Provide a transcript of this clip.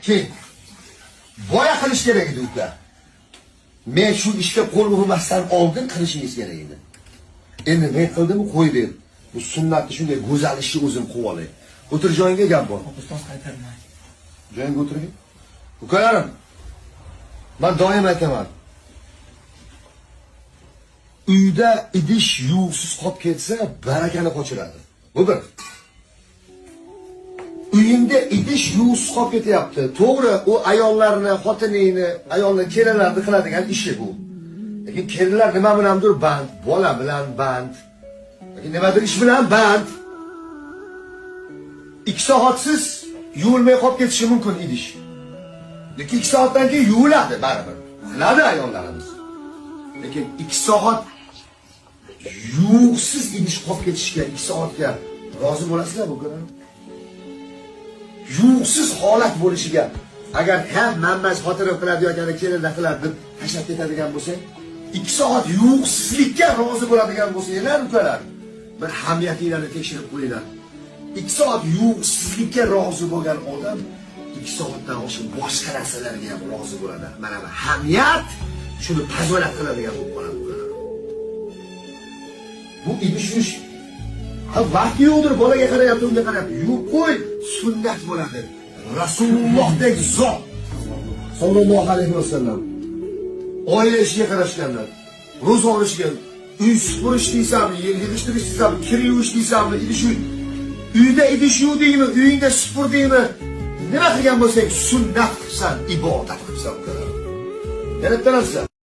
Keyin boya qilish kerak edi uka. Men shu ishga qo'l urmasdan oldin qilishingiz kerak edi. Endi men qildim, qo'y ber. Bu sunnatni shunday go'zal ishni o'zim qilib olay. O'tir joyingga gap bor. Ustoz qaytarmang. Joyingga o'tiring. Ukalarim, men doim aytaman. Uyda idish yuvsiz qolib ketsa, barakani qochiradi. Bu bir. Uyingda idish yuvsiz qolib ketyapti. To'g'ri, u ayollarni, xotinini, ayolni kelinlarni qiladigan ishi bu. Lekin kelinlar nima bilandir band, bola bilan band. Lekin nimadir ish bilan band. 2 soatsiz yuvilmay qolib ketishi mumkin idish. Lekin 2 soatdan keyin yuviladi baribir. Qiladi ayollarimiz. Lekin 2 soat yuvsiz idish qolib ketishiga 2 soatga rozi bo'lasizlar bu ko'rib? Yuvsiz holat bo'lishiga agar manbas xotirib qiladi yoki kelinlar qiladi deb tashlab ketadigan bo'lsa, 2 soat yuvsizlikka rozi bo'ladigan bo'lsanglar, ukalar, bir hamiyatinglarni tekshirib qo'yinglar. 2 soat yuvsizlikka rozi bo'lgan odam 2 soatdan oshiq boshqa narsalarga ham rozi bo'ladi. Mana bu hamiyat shuni pazolat qiladigan bo'lib qoladi. Bu idish ha vaqt yo'qdir, bolaga qarayapti, unga qarayapti. Yuvib qo'y, sunnat bo'ladi. Rasulullohdek zot sallallohu alayhi vasallam oila ishiga qarashganlar. Ro'za olishga, uy supurish deysizmi, yig'ishtirish deysizmi, kir yuvish deysizmi, uyda idish yuvdingmi, uyingda supurdingmi? Nima qilgan bo'lsang, sunnat qilsan, ibodat qilsan. Yana bitta narsa